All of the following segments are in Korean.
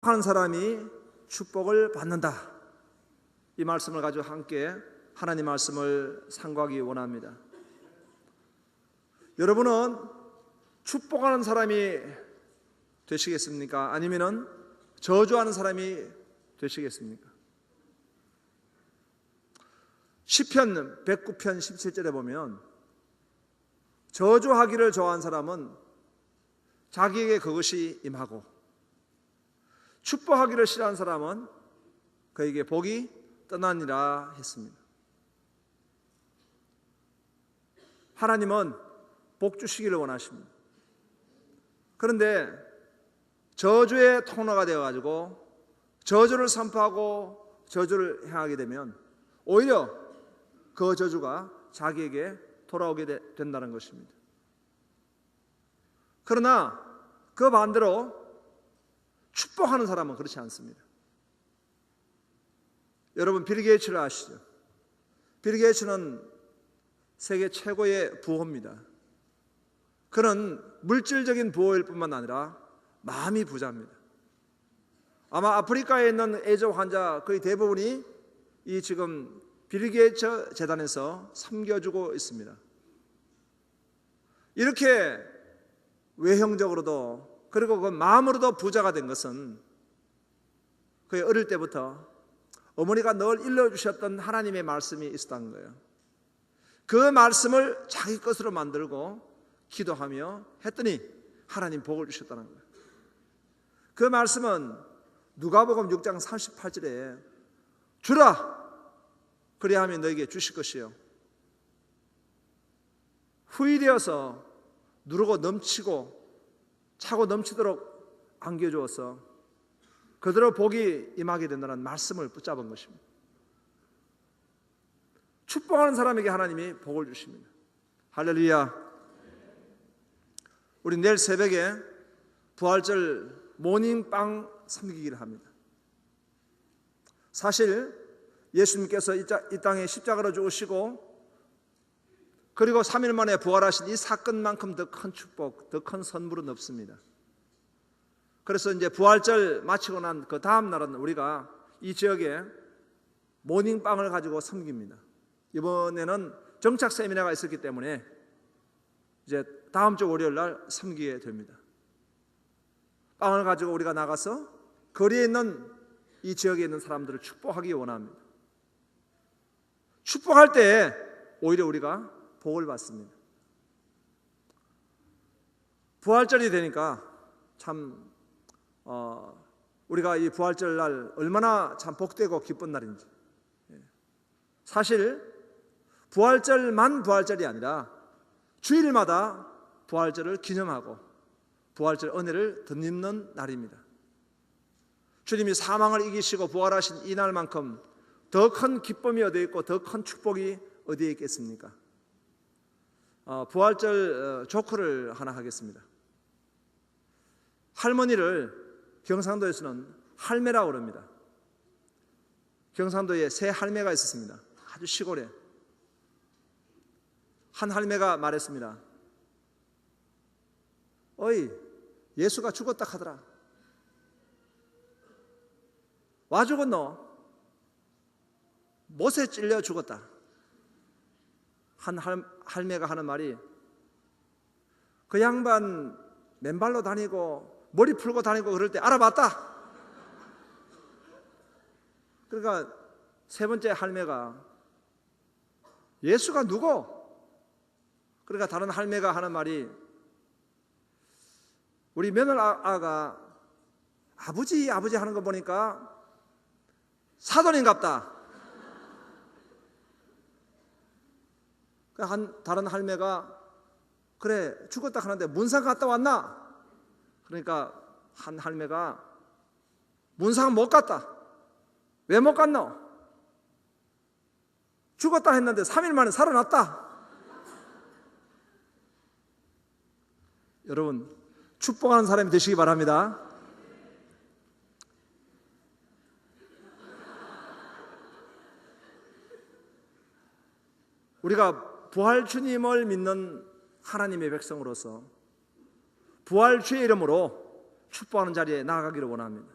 하는 사람이 축복을 받는다. 이 말씀을 가지고 함께 하나님 말씀을 상고하기 원합니다. 여러분은 축복하는 사람이 되시겠습니까? 아니면은 저주하는 사람이 되시겠습니까? 시편 109편 17절에 보면 저주하기를 좋아하는 사람은 자기에게 그것이 임하고 축복하기를 싫어하는 사람은 그에게 복이 떠나니라 했습니다. 하나님은 복 주시기를 원하십니다. 그런데 저주의 통로가 되어가지고 저주를 선포하고 저주를 행하게 되면 오히려 그 저주가 자기에게 돌아오게 된다는 것입니다. 그러나 그 반대로 축복하는 사람은 그렇지 않습니다. 여러분 빌 게이츠를 아시죠? 빌 게이츠는 세계 최고의 부호입니다. 그는 물질적인 부호일 뿐만 아니라 마음이 부자입니다. 아마 아프리카에 있는 에이즈 환자 거의 대부분이 이 지금 빌 게이츠 재단에서 섬겨주고 있습니다. 이렇게 외형적으로도 그리고 그 마음으로도 부자가 된 것은 그의 어릴 때부터 어머니가 늘 일러주셨던 하나님의 말씀이 있었다는 거예요. 그 말씀을 자기 것으로 만들고 기도하며 했더니 하나님 복을 주셨다는 거예요. 그 말씀은 누가복음 6장 38절에 주라 그래야 하면 너에게 주실 것이요 후일이어서 누르고 넘치고 차고 넘치도록 안겨주어서 그대로 복이 임하게 된다는 말씀을 붙잡은 것입니다. 축복하는 사람에게 하나님이 복을 주십니다. 할렐루야. 우리 내일 새벽에 부활절 모닝빵 섬기기를 합니다. 사실 예수님께서 이 땅에 십자가로 죽으시고 그리고 3일 만에 부활하신 이 사건만큼 더 큰 축복, 더 큰 선물은 없습니다. 그래서 이제 부활절 마치고 난 그 다음 날은 우리가 이 지역에 모닝빵을 가지고 섬깁니다. 이번에는 정착 세미나가 있었기 때문에 이제 다음 주 월요일 날 섬기게 됩니다. 빵을 가지고 우리가 나가서 거리에 있는 이 지역에 있는 사람들을 축복하기 원합니다. 축복할 때 오히려 우리가 복을 받습니다. 부활절이 되니까 참 우리가 이 부활절 날 얼마나 참 복되고 기쁜 날인지. 사실 부활절만 부활절이 아니라 주일마다 부활절을 기념하고 부활절 은혜를 덧입는 날입니다. 주님이 사망을 이기시고 부활하신 이 날만큼 더 큰 기쁨이 어디에 있고 더 큰 축복이 어디에 있겠습니까? 부활절 조크를 하나 하겠습니다. 할머니를 경상도에서는 할매라고 그럽니다. 경상도에 세 할매가 있었습니다. 아주 시골에. 한 할매가 말했습니다. 어이, 예수가 죽었다 하더라. 와 죽었노? 못에 찔려 죽었다. 한 할매가 하는 말이 그 양반 맨발로 다니고 머리 풀고 다니고 그럴 때 알아봤다. 그러니까 세 번째 할매가 예수가 누구? 그러니까 다른 할매가 하는 말이 우리 며느라가 아버지 하는 거 보니까 사돈인갑다. 다른 할매가 그래 죽었다 하는데 문상 갔다 왔나? 그러니까 한 할매가 문상 못 갔다. 왜 못 갔노? 죽었다 했는데 3일 만에 살아났다. 여러분 축복하는 사람이 되시기 바랍니다. 우리가 부활 주님을 믿는 하나님의 백성으로서 부활 주의 이름으로 축복하는 자리에 나아가기를 원합니다.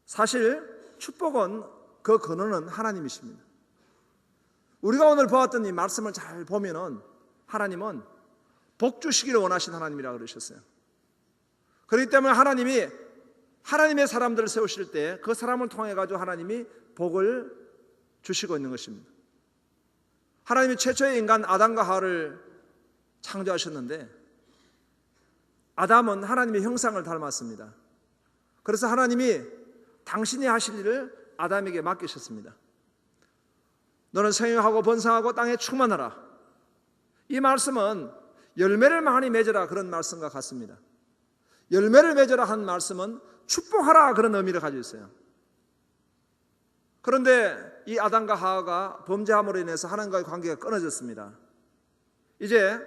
사실 축복은 그 근원은 하나님이십니다. 우리가 오늘 보았던 이 말씀을 잘 보면은 하나님은 복 주시기를 원하신 하나님이라고 그러셨어요. 그렇기 때문에 하나님이 하나님의 사람들을 세우실 때 그 사람을 통해 가지고 하나님이 복을 주시고 있는 것입니다. 하나님이 최초의 인간 아담과 하와를 창조하셨는데 아담은 하나님의 형상을 닮았습니다. 그래서 하나님이 당신이 하실 일을 아담에게 맡기셨습니다. 너는 생육하고 번성하고 땅에 충만하라. 이 말씀은 열매를 많이 맺어라 그런 말씀과 같습니다. 열매를 맺어라 한 말씀은 축복하라 그런 의미를 가지고 있어요. 그런데 이 아담과 하와가 범죄함으로 인해서 하나님과의 관계가 끊어졌습니다. 이제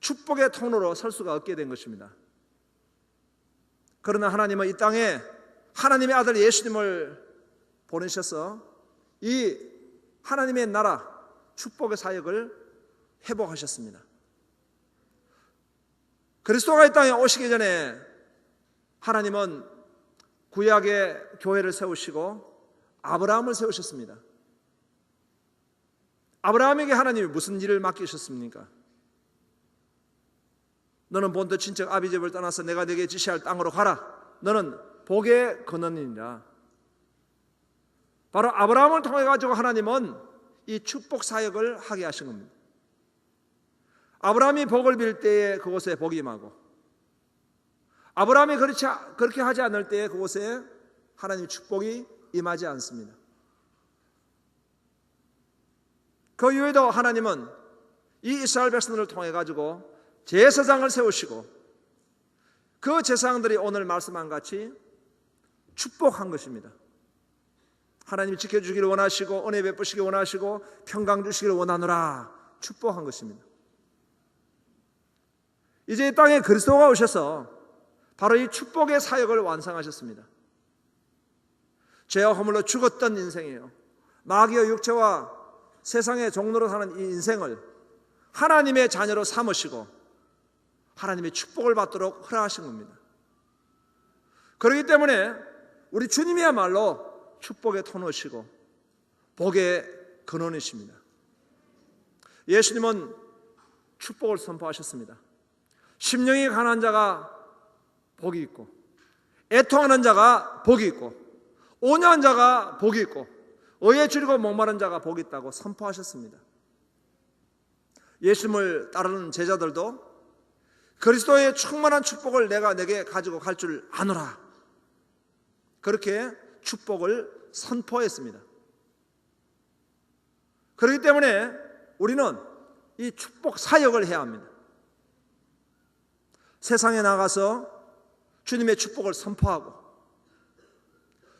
축복의 통로로 설 수가 없게 된 것입니다. 그러나 하나님은 이 땅에 하나님의 아들 예수님을 보내셔서 이 하나님의 나라 축복의 사역을 회복하셨습니다. 그리스도가 이 땅에 오시기 전에 하나님은 구약의 교회를 세우시고 아브라함을 세우셨습니다. 아브라함에게 하나님이 무슨 일을 맡기셨습니까? 너는 본토 친척 아비 집을 떠나서 내가 네게 지시할 땅으로 가라. 너는 복의 근원이니라. 바로 아브라함을 통해 가지고 하나님은 이 축복 사역을 하게 하신 겁니다. 아브라함이 복을 빌 때에 그곳에 복이 임하고 아브라함이 그렇게 하지 않을 때에 그곳에 하나님의 축복이 임하지 않습니다. 그 이후에도 하나님은 이 이스라엘 백성들을 통해 가지고 제사장을 세우시고 그 제사장들이 오늘 말씀한 같이 축복한 것입니다. 하나님이 지켜주기를 원하시고 은혜 베푸시기 원하시고 평강 주시기를 원하노라 축복한 것입니다. 이제 이 땅에 그리스도가 오셔서 바로 이 축복의 사역을 완성하셨습니다. 죄와 허물로 죽었던 인생이에요. 마귀의 육체와 세상의 종로로 사는 이 인생을 하나님의 자녀로 삼으시고 하나님의 축복을 받도록 허락하신 겁니다. 그렇기 때문에 우리 주님이야말로 축복의 터놓으시고 복의 근원이십니다. 예수님은 축복을 선포하셨습니다. 심령이 가난한 자가 복이 있고 애통하는 자가 복이 있고 온유한 자가 복이 있고 의에 줄이고 목마른 자가 복이 있다고 선포하셨습니다. 예수님을 따르는 제자들도 그리스도의 충만한 축복을 내가 내게 가지고 갈 줄 아노라 그렇게 축복을 선포했습니다. 그렇기 때문에 우리는 이 축복 사역을 해야 합니다. 세상에 나가서 주님의 축복을 선포하고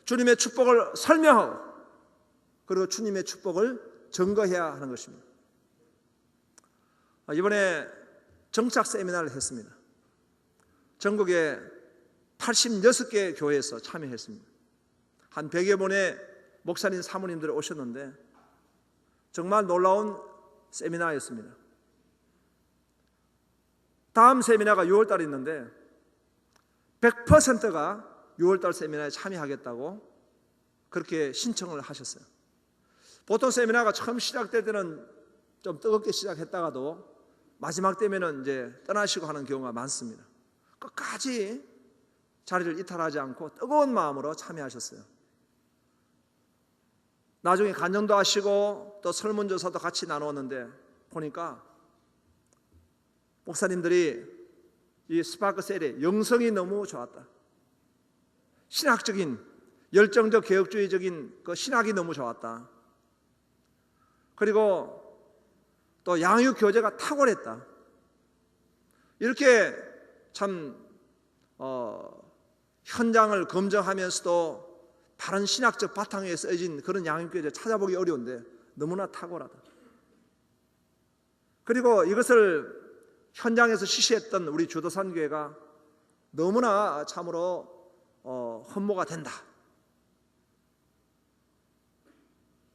주님의 축복을 설명하고 그리고 주님의 축복을 증거해야 하는 것입니다. 이번에 정착 세미나를 했습니다. 전국에 86개 교회에서 참여했습니다. 한 100여 분의 목사님 사모님들이 오셨는데 정말 놀라운 세미나였습니다. 다음 세미나가 6월달에 있는데 100%가 6월달 세미나에 참여하겠다고 그렇게 신청을 하셨어요. 보통 세미나가 처음 시작될 때는 좀 뜨겁게 시작했다가도 마지막 때면은 이제 떠나시고 하는 경우가 많습니다. 끝까지 자리를 이탈하지 않고 뜨거운 마음으로 참여하셨어요. 나중에 간증도 하시고 또 설문조사도 같이 나누었는데 보니까 목사님들이 이 스파크셀의 영성이 너무 좋았다. 신학적인 열정적 개혁주의적인 그 신학이 너무 좋았다. 그리고 또 양육 교제가 탁월했다. 이렇게 참 현장을 검증하면서도 바른 신학적 바탕에 쓰여진 그런 양육 교제 찾아보기 어려운데 너무나 탁월하다. 그리고 이것을 현장에서 실시했던 우리 주도산교회가 너무나 참으로 흠모가 된다.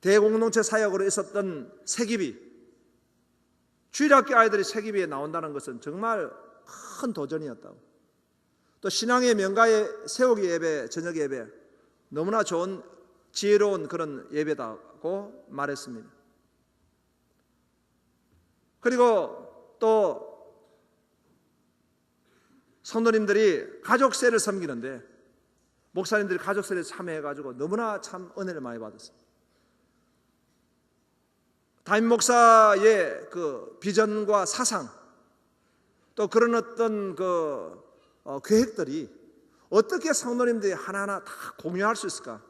대공동체 사역으로 있었던 세기비, 주일학교 아이들이 세기비에 나온다는 것은 정말 큰 도전이었다고. 또 신앙의 명가의 세우기 예배, 저녁 예배 너무나 좋은 지혜로운 그런 예배다고 말했습니다. 그리고 또 성도님들이 가족세를 섬기는데 목사님들이 가족세를 참여해가지고 너무나 참 은혜를 많이 받았어요. 담임 목사의 그 비전과 사상, 또 그런 어떤 계획들이 어떻게 성도님들이 하나하나 다 공유할 수 있을까?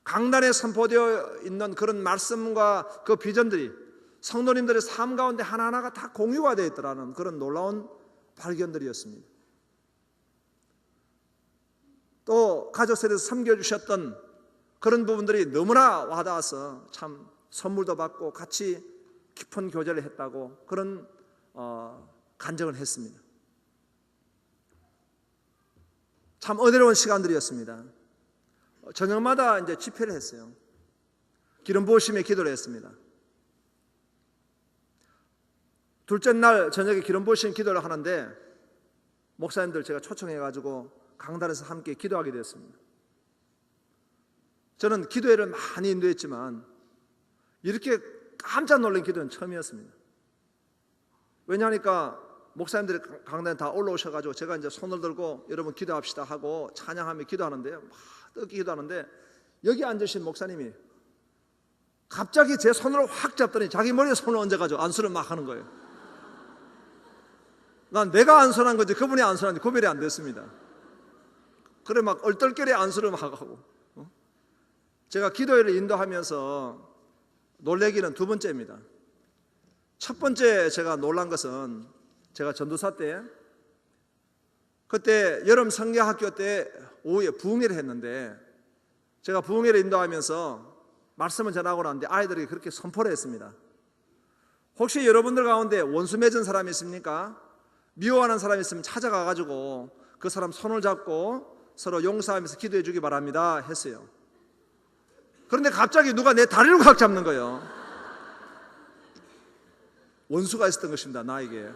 강단에 선포되어 있는 그런 말씀과 그 비전들이 성도님들의 삶 가운데 하나하나가 다 공유가 되어 있더라는 그런 놀라운 발견들이었습니다. 또 가족세를 섬겨주셨던 그런 부분들이 너무나 와닿아서 참 선물도 받고 같이 깊은 교제를 했다고 그런 간증을 했습니다. 참 은혜로운 시간들이었습니다. 저녁마다 이제 집회를 했어요. 기름 부으심에 기도를 했습니다. 둘째 날 저녁에 기름 부으심 기도를 하는데 목사님들 제가 초청해가지고 강단에서 함께 기도하게 되었습니다. 저는 기도회를 많이 인도했지만 이렇게 깜짝 놀란 기도는 처음이었습니다. 왜냐하니까 목사님들이 강단에 다 올라오셔가지고 제가 이제 손을 들고 여러분 기도합시다 하고 찬양하며 기도하는데요. 막 뜨겁게 기도하는데 여기 앉으신 목사님이 갑자기 제 손을 확 잡더니 자기 머리에 손을 얹어가지고 안수를 막 하는 거예요. 난 내가 안수한 건지 그분이 안수한지 구별이 안 됐습니다. 그래 막 얼떨결에 안수를 막 하고 제가 기도회를 인도하면서 놀래기는 두 번째입니다. 첫 번째 제가 놀란 것은 제가 전도사 때 그때 여름 성경학교 때 오후에 부흥회를 했는데 제가 부흥회를 인도하면서 말씀을 전하고 나는데 아이들이 그렇게 선포를 했습니다. 혹시 여러분들 가운데 원수 맺은 사람이 있습니까? 미워하는 사람이 있으면 찾아가가지고 그 사람 손을 잡고 서로 용서하면서 기도해 주기 바랍니다 했어요. 그런데 갑자기 누가 내 다리를 확 잡는 거예요. 원수가 있었던 것입니다. 나에게.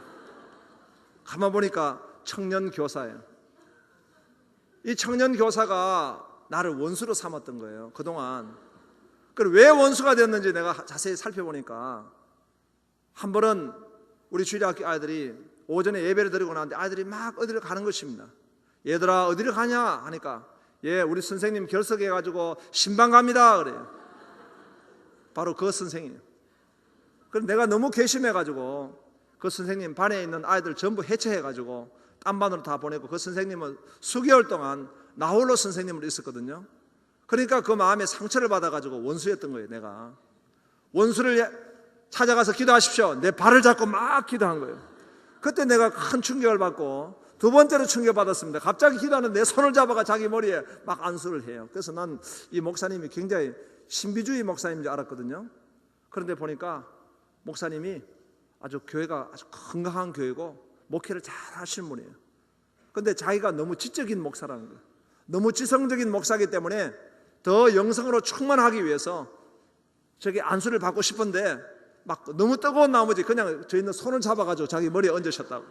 가만 보니까 청년 교사예요. 이 청년 교사가 나를 원수로 삼았던 거예요. 그동안. 그리고 왜 원수가 되었는지 내가 자세히 살펴보니까 한 번은 우리 주일학교 아이들이 오전에 예배를 드리고 나는데 아이들이 막 어디를 가는 것입니다. 얘들아 어디를 가냐 하니까 예 우리 선생님 결석해가지고 신방 갑니다 그래요. 바로 그 선생님. 그럼 내가 너무 괘씸해가지고 그 선생님 반에 있는 아이들 전부 해체해가지고 딴 반으로 다 보내고 그 선생님은 수개월 동안 나 홀로 선생님으로 있었거든요. 그러니까 그 마음에 상처를 받아가지고 원수였던 거예요. 내가 원수를 찾아가서 기도하십시오. 내 발을 잡고 막 기도한 거예요. 그때 내가 큰 충격을 받고 두 번째로 충격받았습니다. 갑자기 기도하는 내 손을 잡아가 자기 머리에 막 안수를 해요. 그래서 난 이 목사님이 굉장히 신비주의 목사님인 줄 알았거든요. 그런데 보니까 목사님이 아주 교회가 아주 건강한 교회고 목회를 잘 하시는 분이에요. 그런데 자기가 너무 지적인 목사라는 거예요. 너무 지성적인 목사이기 때문에 더 영성으로 충만하기 위해서 저기 안수를 받고 싶은데 막 너무 뜨거운 나머지 그냥 저 있는 손을 잡아가지고 자기 머리에 얹으셨다고.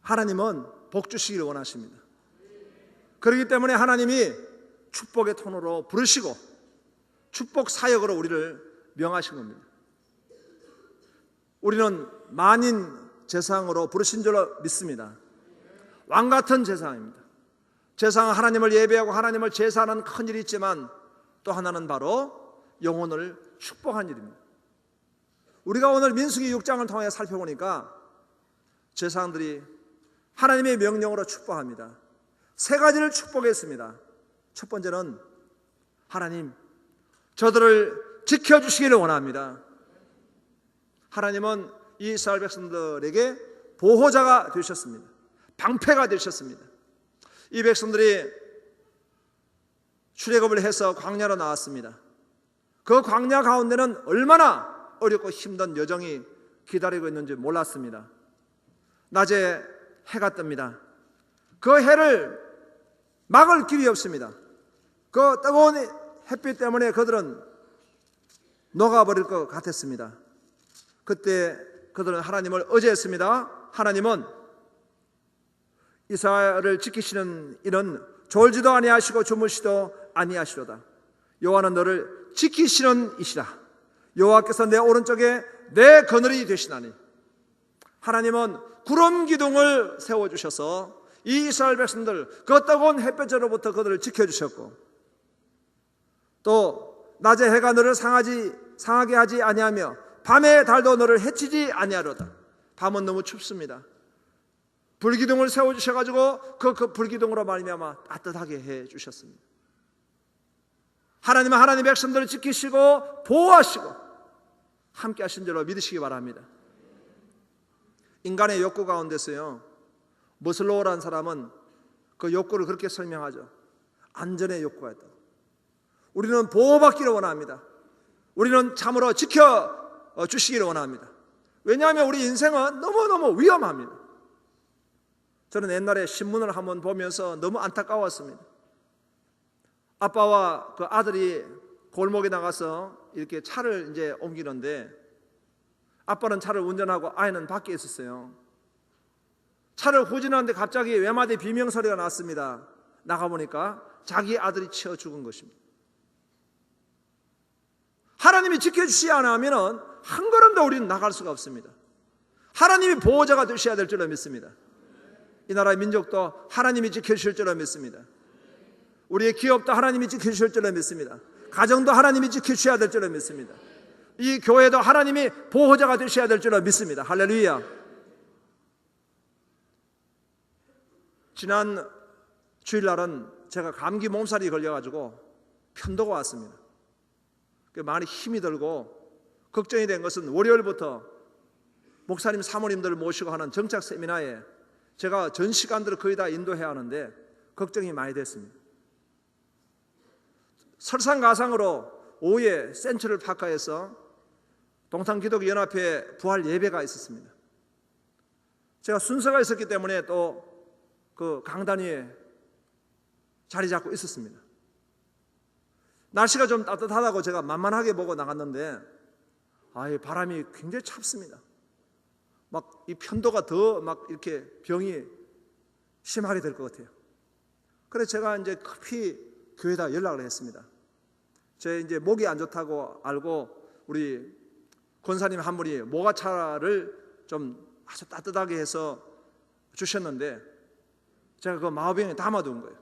하나님은 복 주시기를 원하십니다. 그렇기 때문에 하나님이 축복의 톤으로 부르시고 축복 사역으로 우리를 명하신 겁니다. 우리는 만인 제사장으로 부르신 줄로 믿습니다. 왕같은 제사장입니다. 제사장은 하나님을 예배하고 하나님을 제사하는 큰 일이 있지만 또 하나는 바로 영혼을 축복한 일입니다. 우리가 오늘 민수기 6장을 통해 살펴보니까 제사장들이 하나님의 명령으로 축복합니다. 세 가지를 축복했습니다. 첫 번째는 하나님 저들을 지켜주시기를 원합니다. 하나님은 이스라엘 백성들에게 보호자가 되셨습니다. 방패가 되셨습니다. 이 백성들이 출애굽을 해서 광야로 나왔습니다. 그 광야 가운데는 얼마나 어렵고 힘든 여정이 기다리고 있는지 몰랐습니다. 낮에 해가 뜹니다. 그 해를 막을 길이 없습니다. 그 뜨거운 햇빛 때문에 그들은 녹아버릴 것 같았습니다. 그때 그들은 하나님을 의지했습니다. 하나님은 이스라엘을 지키시는 이는 졸지도 아니하시고 주무시도 아니하시로다. 여호와는 너를 지키시는 이시라. 여호와께서 내 오른쪽에 내 그늘이 되시나니. 하나님은 구름 기둥을 세워주셔서 이 이스라엘 백성들 그 뜨거운 햇볕으로부터 그들을 지켜주셨고, 또 낮에 해가 너를 상하게 하지 아니하며 밤에 달도 너를 해치지 아니하로다. 밤은 너무 춥습니다. 불기둥을 세워주셔가지고 그 불기둥으로 말미암아 따뜻하게 해주셨습니다. 하나님은 하나님 백성들을 지키시고 보호하시고 함께 하신 줄로 믿으시기 바랍니다. 인간의 욕구 가운데서요, 머슬로우라는 사람은 그 욕구를 그렇게 설명하죠. 안전의 욕구가 있다. 우리는 보호받기를 원합니다. 우리는 참으로 지켜주시기를 원합니다. 왜냐하면 우리 인생은 너무너무 위험합니다. 저는 옛날에 신문을 한번 보면서 너무 안타까웠습니다. 아빠와 그 아들이 골목에 나가서 이렇게 차를 이제 옮기는데, 아빠는 차를 운전하고 아이는 밖에 있었어요. 차를 후진하는데 갑자기 외마디 비명소리가 났습니다. 나가보니까 자기 아들이 치어 죽은 것입니다. 하나님이 지켜주시지 않으면 한 걸음도 우리는 나갈 수가 없습니다. 하나님이 보호자가 되셔야 될 줄로 믿습니다. 이 나라의 민족도 하나님이 지켜주실 줄로 믿습니다. 우리의 기업도 하나님이 지켜주실 줄로 믿습니다. 가정도 하나님이 지켜주셔야 될 줄로 믿습니다. 이 교회도 하나님이 보호자가 되셔야 될 줄로 믿습니다. 할렐루야. 지난 주일날은 제가 감기 몸살이 걸려가지고 편도가 왔습니다. 많이 힘이 들고 걱정이 된 것은 월요일부터 목사님 사모님들을 모시고 하는 정착 세미나에 제가 전 시간들을 거의 다 인도해야 하는데 걱정이 많이 됐습니다. 설상가상으로 오후에 센트럴 파크에서 동탄기독연합회 부활 예배가 있었습니다. 제가 순서가 있었기 때문에 또 그 강단 위에 자리 잡고 있었습니다. 날씨가 좀 따뜻하다고 제가 만만하게 보고 나갔는데 이 바람이 굉장히 찹습니다. 막 이 편도가 더 막 이렇게 병이 심하게 될 것 같아요. 그래서 제가 이제 급히 교회에다 연락을 했습니다. 제 이제 목이 안 좋다고 알고 우리 권사님 한 분이 모가차를 좀 아주 따뜻하게 해서 주셨는데 제가 그 마화병에 담아둔 거예요.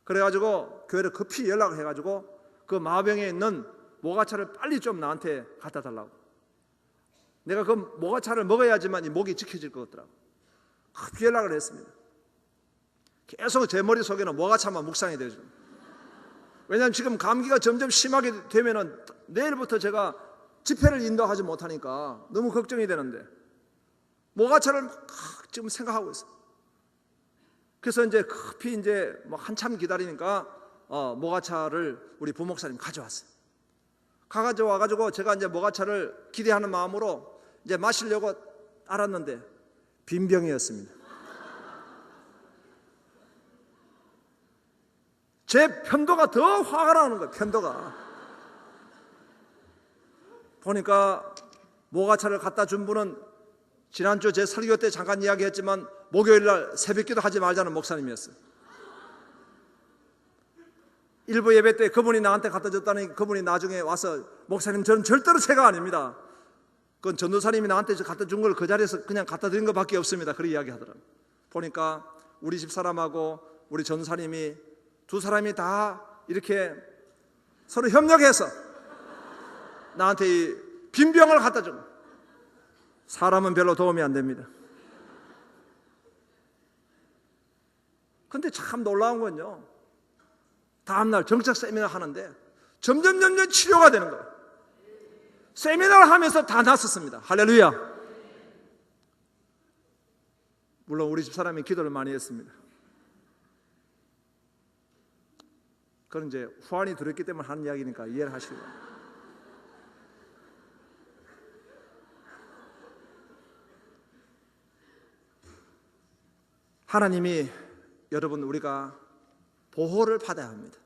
그래가지고 교회를 급히 연락을 해가지고 그 마화병에 있는 모가차를 빨리 좀 나한테 갖다 달라고. 내가 그 모가차를 먹어야지만 이 목이 지켜질 것 같더라고. 급히 연락을 했습니다. 계속 제 머릿속에는 모가차만 묵상이 되죠. 왜냐하면 지금 감기가 점점 심하게 되면은 내일부터 제가 집회를 인도하지 못하니까 너무 걱정이 되는데 모가차를 지금 생각하고 있어요. 그래서 이제 급히 이제 뭐 한참 기다리니까 모가차를 우리 부목사님 가져왔어요. 가져와가지고 제가 이제 모가차를 기대하는 마음으로 이제 마시려고 알았는데 빈병이었습니다. 제 편도가 더 화가 나는 거예요. 편도가. 보니까 모가차를 갖다 준 분은 지난주 제 설교 때 잠깐 이야기했지만 목요일날 새벽기도 하지 말자는 목사님이었어요. 일부 예배 때 그분이 나한테 갖다 줬다니 그분이 나중에 와서 목사님 저는 절대로 죄가 아닙니다. 그건 전도사님이 나한테 갖다 준 걸 그 자리에서 그냥 갖다 드린 것밖에 없습니다. 그렇게 이야기하더라고요. 보니까 우리 집 사람하고 우리 전도사님이 두 사람이 다 이렇게 서로 협력해서 나한테 이 빈병을 갖다 준 거예요. 사람은 별로 도움이 안 됩니다. 근데 참 놀라운 건요, 다음날 정착 세미나 하는데 점점 치료가 되는 거예요. 세미나를 하면서 다 낫었습니다. 할렐루야. 물론 우리 집 사람이 기도를 많이 했습니다. 그건 이제 후환이 들었기 때문에 하는 이야기니까 이해를 하시고. 하나님이 여러분 우리가 보호를 받아야 합니다.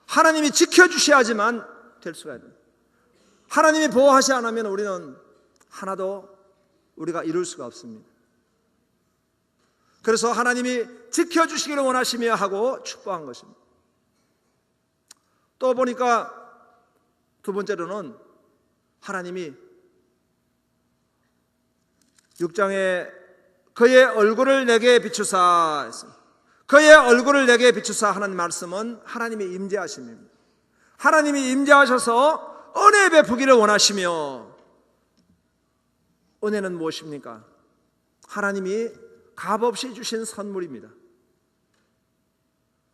하나님이 지켜주셔야지만 될 수가 있습니다. 하나님이 보호하지 않으면 우리는 하나도 우리가 이룰 수가 없습니다. 그래서 하나님이 지켜주시기를 원하시며 하고 축복한 것입니다. 또 보니까 두 번째로는 하나님이 6장에 그의 얼굴을 내게 비추사 했습니다. 그의 얼굴을 내게 비추사 하는 말씀은 하나님의 임재하심입니다. 하나님이 임재하셔서 은혜 베푸기를 원하시며, 은혜는 무엇입니까? 하나님이 값없이 주신 선물입니다.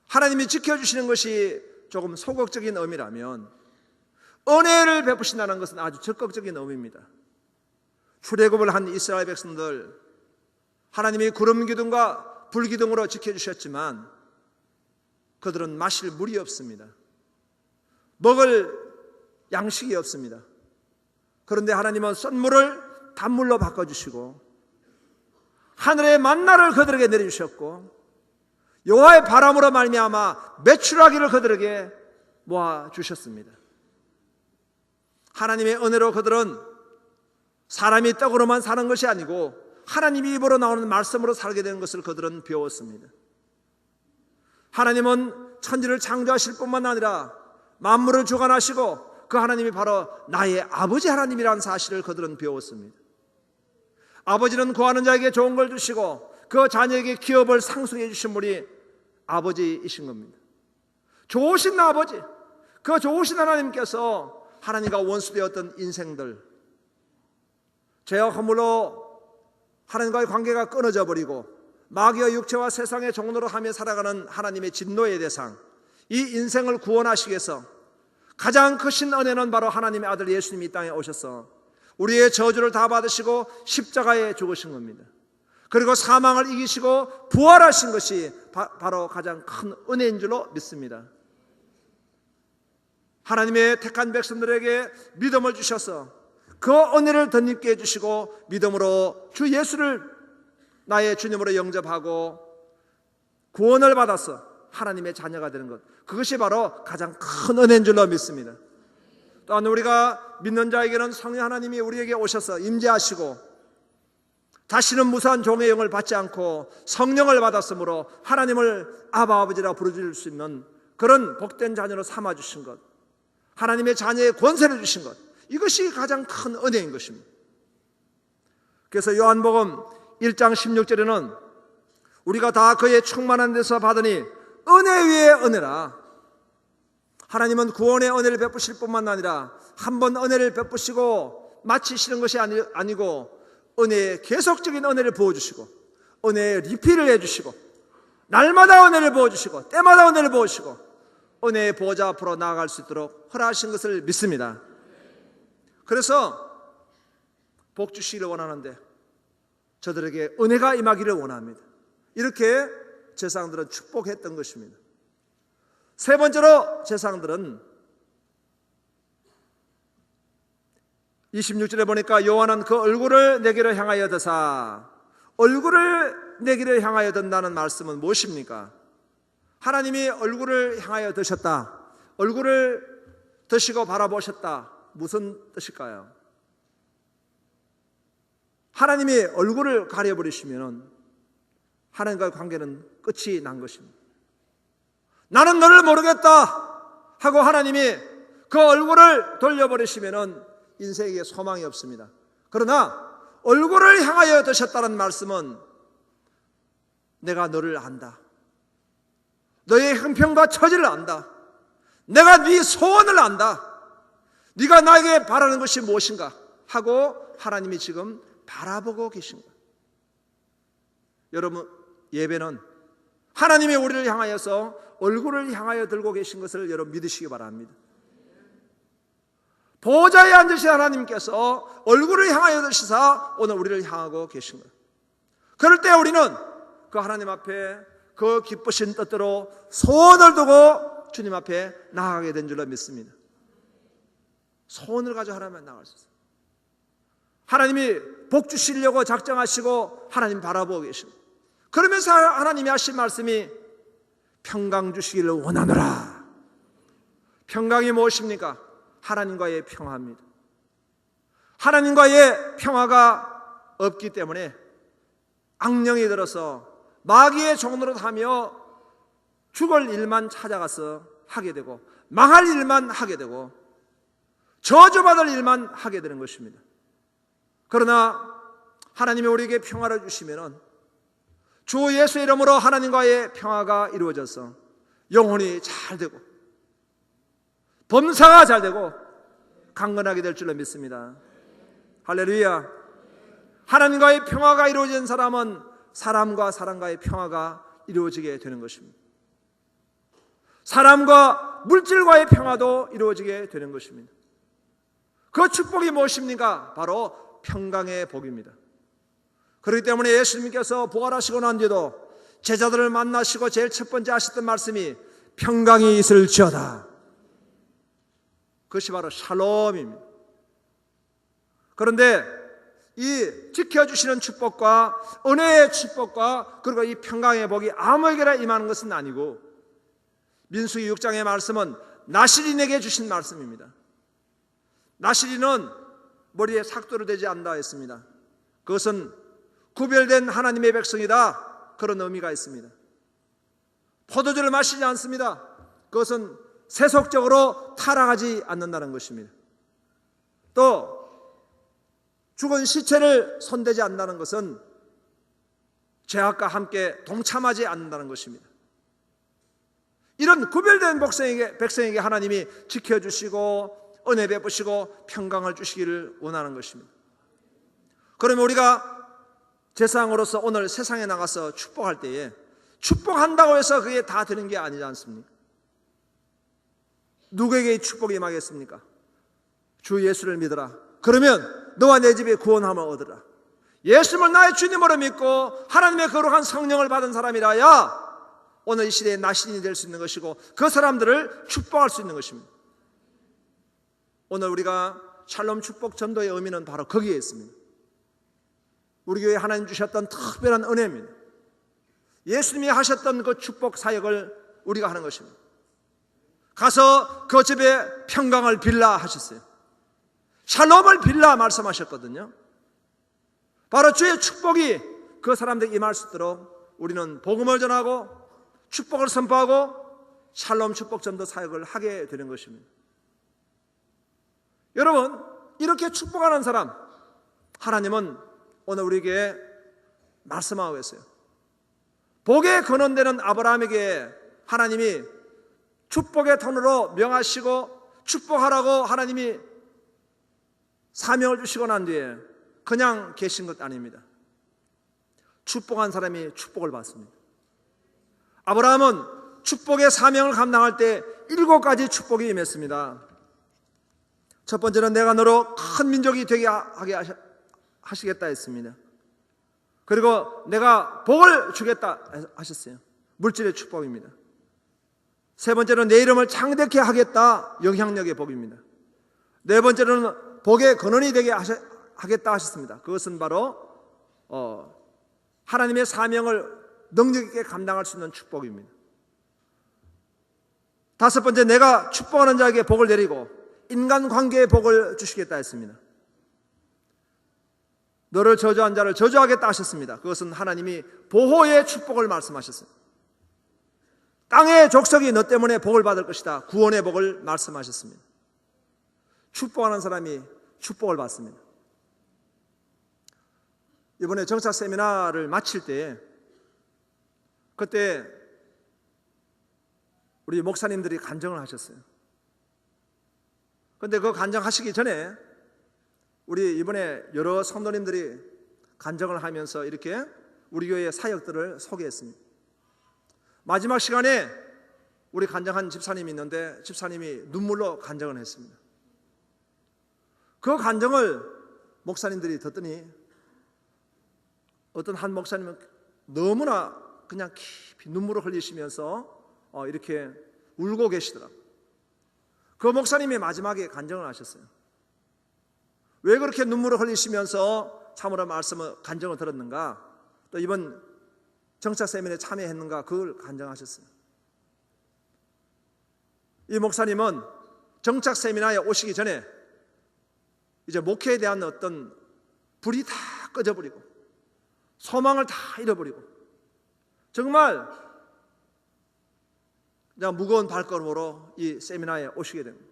하나님이 지켜주시는 것이 조금 소극적인 의미라면 은혜를 베푸신다는 것은 아주 적극적인 의미입니다. 출애굽을 한 이스라엘 백성들, 하나님이 구름 기둥과 불 기둥으로 지켜주셨지만 그들은 마실 물이 없습니다. 먹을 양식이 없습니다. 그런데 하나님은 썬물을 단물로 바꿔주시고 하늘의 만나를 그들에게 내려주셨고 여호와의 바람으로 말미암아 메추라기를 그들에게 모아주셨습니다. 하나님의 은혜로 그들은 사람이 떡으로만 사는 것이 아니고 하나님이 입으로 나오는 말씀으로 살게 되는 것을 그들은 배웠습니다. 하나님은 천지를 창조하실 뿐만 아니라 만물을 주관하시고 그 하나님이 바로 나의 아버지 하나님이라는 사실을 그들은 배웠습니다. 아버지는 구하는 자에게 좋은 걸 주시고 그 자녀에게 기업을 상속해 주신 분이 아버지이신 겁니다. 좋으신 아버지, 그 좋으신 하나님께서 하나님과 원수되었던 인생들, 죄와 허물로 하나님과의 관계가 끊어져 버리고 마귀의 육체와 세상의 종로로 하며 살아가는 하나님의 진노의 대상, 이 인생을 구원하시기 위해서 가장 크신 은혜는 바로 하나님의 아들 예수님이 이 땅에 오셔서 우리의 저주를 다 받으시고 십자가에 죽으신 겁니다. 그리고 사망을 이기시고 부활하신 것이 바로 가장 큰 은혜인 줄로 믿습니다. 하나님의 택한 백성들에게 믿음을 주셔서 그 은혜를 덧입게 해주시고 믿음으로 주 예수를 나의 주님으로 영접하고 구원을 받아서 하나님의 자녀가 되는 것, 그것이 바로 가장 큰 은혜인 줄로 믿습니다. 또한 우리가 믿는 자에게는 성령 하나님이 우리에게 오셔서 임재하시고 다시는 무사한 종의 영을 받지 않고 성령을 받았으므로 하나님을 아바 아버지라 부르실 수 있는 그런 복된 자녀로 삼아주신 것, 하나님의 자녀의 권세를 주신 것, 이것이 가장 큰 은혜인 것입니다. 그래서 요한복음 1장 16절에는 우리가 다 그의 충만한 데서 받으니 은혜 위에 은혜라. 하나님은 구원의 은혜를 베푸실 뿐만 아니라 한 번 은혜를 베푸시고 마치시는 것이 아니고 은혜의 계속적인 은혜를 부어주시고 은혜의 리필을 해주시고 날마다 은혜를 부어주시고 때마다 은혜를 부어주시고 은혜의 보좌 앞으로 나아갈 수 있도록 허락하신 것을 믿습니다. 그래서 복 주시기를 원하는데 저들에게 은혜가 임하기를 원합니다. 이렇게 제사장들은 축복했던 것입니다. 세 번째로 제사장들은 26절에 보니까 여호와는 그 얼굴을 내게로 향하여 드사, 얼굴을 내게로 향하여 든다는 말씀은 무엇입니까? 하나님이 얼굴을 향하여 드셨다, 얼굴을 드시고 바라보셨다, 무슨 뜻일까요? 하나님이 얼굴을 가려버리시면 하나님과의 관계는 끝이 난 것입니다. 나는 너를 모르겠다 하고 하나님이 그 얼굴을 돌려버리시면 인생에게 소망이 없습니다. 그러나 얼굴을 향하여 드셨다는 말씀은 내가 너를 안다, 너의 형편과 처지를 안다, 내가 네 소원을 안다, 네가 나에게 바라는 것이 무엇인가 하고 하나님이 지금 바라보고 계신 거예요. 여러분, 예배는 하나님이 우리를 향하여서 얼굴을 향하여 들고 계신 것을 여러분 믿으시기 바랍니다. 보좌에 앉으신 하나님께서 얼굴을 향하여 드시사 오늘 우리를 향하고 계신 거예요. 그럴 때 우리는 그 하나님 앞에 그 기쁘신 뜻대로 소원을 두고 주님 앞에 나아가게 된 줄로 믿습니다. 소원을 가지고 하나님 앞에 나아갈 수 있어요. 하나님이 복 주시려고 작정하시고 하나님 바라보고 계십니다. 그러면서 하나님이 하신 말씀이 평강 주시기를 원하노라. 평강이 무엇입니까? 하나님과의 평화입니다. 하나님과의 평화가 없기 때문에 악령이 들어서 마귀의 종노릇하며 죽을 일만 찾아가서 하게 되고 망할 일만 하게 되고 저주받을 일만 하게 되는 것입니다. 그러나 하나님이 우리에게 평화를 주시면은 주 예수의 이름으로 하나님과의 평화가 이루어져서 영혼이 잘 되고 범사가 잘 되고 강건하게 될 줄로 믿습니다. 할렐루야. 하나님과의 평화가 이루어진 사람은 사람과 사람과의 평화가 이루어지게 되는 것입니다. 사람과 물질과의 평화도 이루어지게 되는 것입니다. 그 축복이 무엇입니까? 바로 평강의 복입니다. 그렇기 때문에 예수님께서 부활하시고 난 뒤에도 제자들을 만나시고 제일 첫 번째 하셨던 말씀이 평강이 있을지어다. 그것이 바로 샬롬입니다. 그런데 이 지켜주시는 축복과 은혜의 축복과 그리고 이 평강의 복이 아무에게나 임하는 것은 아니고 민수기 6장의 말씀은 나시린에게 주신 말씀입니다. 나시린은 머리에 삭도를 대지 않는다 했습니다. 그것은 구별된 하나님의 백성이다, 그런 의미가 있습니다. 포도주를 마시지 않습니다. 그것은 세속적으로 타락하지 않는다는 것입니다. 또 죽은 시체를 손대지 않는다는 것은 죄악과 함께 동참하지 않는다는 것입니다. 이런 구별된 백성에게 하나님이 지켜주시고 은혜 베푸시고 평강을 주시기를 원하는 것입니다. 그러면 우리가 제사장으로서 오늘 세상에 나가서 축복할 때에 축복한다고 해서 그게 다 되는 게 아니지 않습니까? 누구에게 이 축복이 임하겠습니까? 주 예수를 믿어라. 그러면 너와 내 집에 구원함을 얻으라. 예수님을 나의 주님으로 믿고 하나님의 거룩한 성령을 받은 사람이라야 오늘 이 시대에 나신이 될 수 있는 것이고 그 사람들을 축복할 수 있는 것입니다. 오늘 우리가 샬롬 축복 전도의 의미는 바로 거기에 있습니다. 우리 교회에 하나님 주셨던 특별한 은혜입니다. 예수님이 하셨던 그 축복 사역을 우리가 하는 것입니다. 가서 그 집에 평강을 빌라 하셨어요. 샬롬을 빌라 말씀하셨거든요. 바로 주의 축복이 그 사람들에게 임할 수 있도록 우리는 복음을 전하고 축복을 선포하고 샬롬 축복 전도 사역을 하게 되는 것입니다. 여러분, 이렇게 축복하는 사람 하나님은 오늘 우리에게 말씀하고 계세요. 복의 근원되는 아브라함에게 하나님이 축복의 통로로 명하시고 축복하라고 하나님이 사명을 주시고 난 뒤에 그냥 계신 것 아닙니다. 축복한 사람이 축복을 받습니다. 아브라함은 축복의 사명을 감당할 때 7가지 축복이 임했습니다. 첫 번째는 내가 너로 큰 민족이 되게 하게 하시겠다 했습니다. 그리고 내가 복을 주겠다 하셨어요. 물질의 축복입니다. 세 번째는 내 이름을 창대케 하겠다, 영향력의 복입니다. 네 번째는 복의 근원이 되게 하겠다 하셨습니다. 그것은 바로 하나님의 사명을 능력 있게 감당할 수 있는 축복입니다. 다섯 번째, 내가 축복하는 자에게 복을 내리고 인간관계에 복을 주시겠다 했습니다. 너를 저주한 자를 저주하겠다 하셨습니다. 그것은 하나님이 보호의 축복을 말씀하셨어요. 땅의 족속이 너 때문에 복을 받을 것이다, 구원의 복을 말씀하셨습니다. 축복하는 사람이 축복을 받습니다. 이번에 정착 세미나를 마칠 때 그때 우리 목사님들이 간증을 하셨어요. 그런데 그 간증하시기 전에 우리 이번에 여러 성도님들이 간증을 하면서 이렇게 우리 교회의 사역들을 소개했습니다. 마지막 시간에 우리 간증한 집사님이 있는데 집사님이 눈물로 간증을 했습니다. 그 간증을 목사님들이 듣더니 어떤 한 목사님은 너무나 그냥 깊이 눈물을 흘리시면서 이렇게 울고 계시더라고요. 그 목사님이 마지막에 간증을 하셨어요. 왜 그렇게 눈물을 흘리시면서 참으로 말씀을 간증을 들었는가, 또 이번 정착 세미나에 참여했는가, 그걸 간증하셨어요. 이 목사님은 정착 세미나에 오시기 전에 이제 목회에 대한 어떤 불이 다 꺼져버리고 소망을 다 잃어버리고 정말 그냥 무거운 발걸음으로 이 세미나에 오시게 됩니다.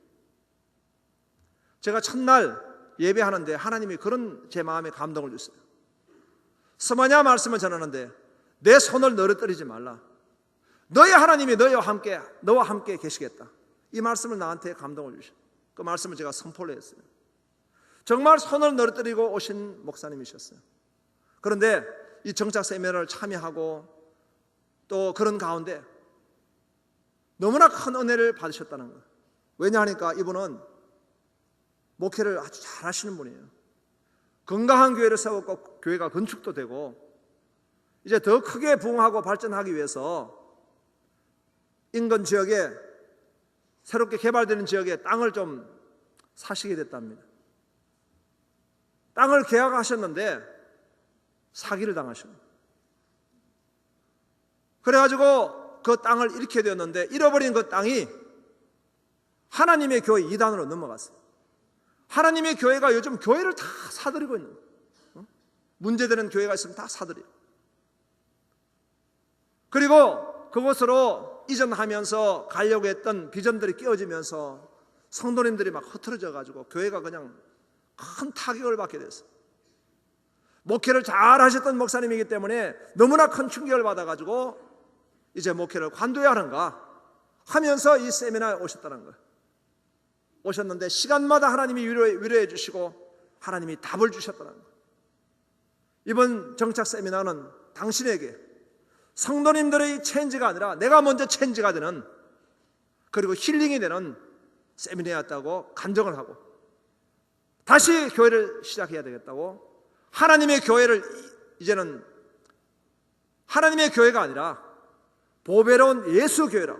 제가 첫날 예배하는데 하나님이 그런 제 마음에 감동을 주셨어요. 서마냐 말씀을 전하는데 내 손을 너르뜨리지 말라. 너의 하나님이 너와 함께 계시겠다. 이 말씀을 나한테 감동을 주셨어요. 그 말씀을 제가 선포를 했어요. 정말 손을 너르뜨리고 오신 목사님이셨어요. 그런데 이 정착 세미나를 참여하고 또 그런 가운데 너무나 큰 은혜를 받으셨다는 거예요. 왜냐하니까 이분은 목회를 아주 잘 하시는 분이에요. 건강한 교회를 세웠고 교회가 건축도 되고 이제 더 크게 부흥하고 발전하기 위해서 인근 지역에 새롭게 개발되는 지역에 땅을 좀 사시게 됐답니다. 땅을 계약하셨는데 사기를 당하셨어요. 그래가지고 그 땅을 잃게 되었는데 잃어버린 그 땅이 하나님의 교회 이단으로 넘어갔어요. 하나님의 교회가 요즘 교회를 다 사들이고 있는 거예요. 문제되는 교회가 있으면 다 사들여요. 그리고 그곳으로 이전하면서 가려고 했던 비전들이 깨어지면서 성도님들이 막 흐트러져 가지고 교회가 그냥 큰 타격을 받게 됐어요. 목회를 잘 하셨던 목사님이기 때문에 너무나 큰 충격을 받아 가지고 이제 목회를 관둬야 하는가 하면서 이 세미나에 오셨다는 거예요. 오셨는데 시간마다 하나님이 위로해 주시고 하나님이 답을 주셨다는 거예요. 이번 정착 세미나는 당신에게 성도님들의 체인지가 아니라 내가 먼저 체인지가 되는, 그리고 힐링이 되는 세미나였다고 간증을 하고 다시 교회를 시작해야 되겠다고, 하나님의 교회를 이제는 하나님의 교회가 아니라 보배로운 예수교회라고,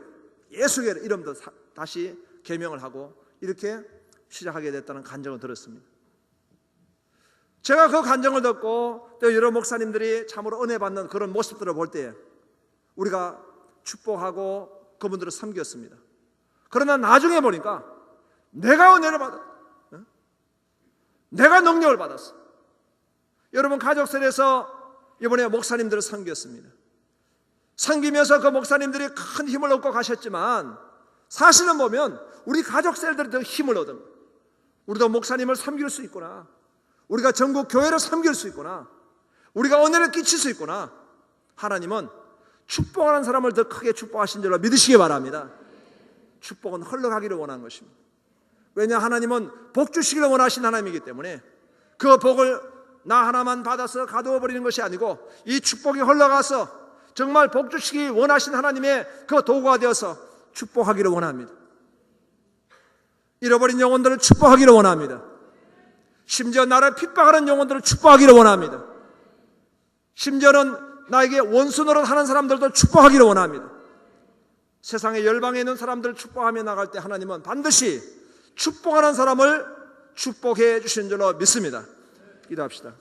예수교회 이름도 다시 개명을 하고 이렇게 시작하게 됐다는 간증을 들었습니다. 제가 그 간증을 듣고 또 여러 목사님들이 참으로 은혜 받는 그런 모습들을 볼 때 우리가 축복하고 그분들을 섬겼습니다. 그러나 나중에 보니까 내가 은혜를 받았어, 내가 능력을 받았어. 여러분, 가족설에서 이번에 목사님들을 섬겼습니다. 섬기면서 그 목사님들이 큰 힘을 얻고 가셨지만 사실은 보면 우리 가족셀들이 더 힘을 얻은 거예요. 우리도 목사님을 섬길 수 있구나, 우리가 전국 교회를 섬길 수 있구나, 우리가 은혜를 끼칠 수 있구나. 하나님은 축복하는 사람을 더 크게 축복하신 줄로 믿으시기 바랍니다. 축복은 흘러가기를 원하는 것입니다. 왜냐, 하나님은 복 주시기를 원하신 하나님이기 때문에 그 복을 나 하나만 받아서 가두어 버리는 것이 아니고 이 축복이 흘러가서 정말 복 주시기 원하신 하나님의 그 도구가 되어서 축복하기를 원합니다. 잃어버린 영혼들을 축복하기를 원합니다. 심지어 나를 핍박하는 영혼들을 축복하기를 원합니다. 심지어는 나에게 원수 노릇하는 사람들도 축복하기를 원합니다. 세상의 열방에 있는 사람들을 축복하며 나갈 때 하나님은 반드시 축복하는 사람을 축복해 주시는 줄로 믿습니다. 기도합시다.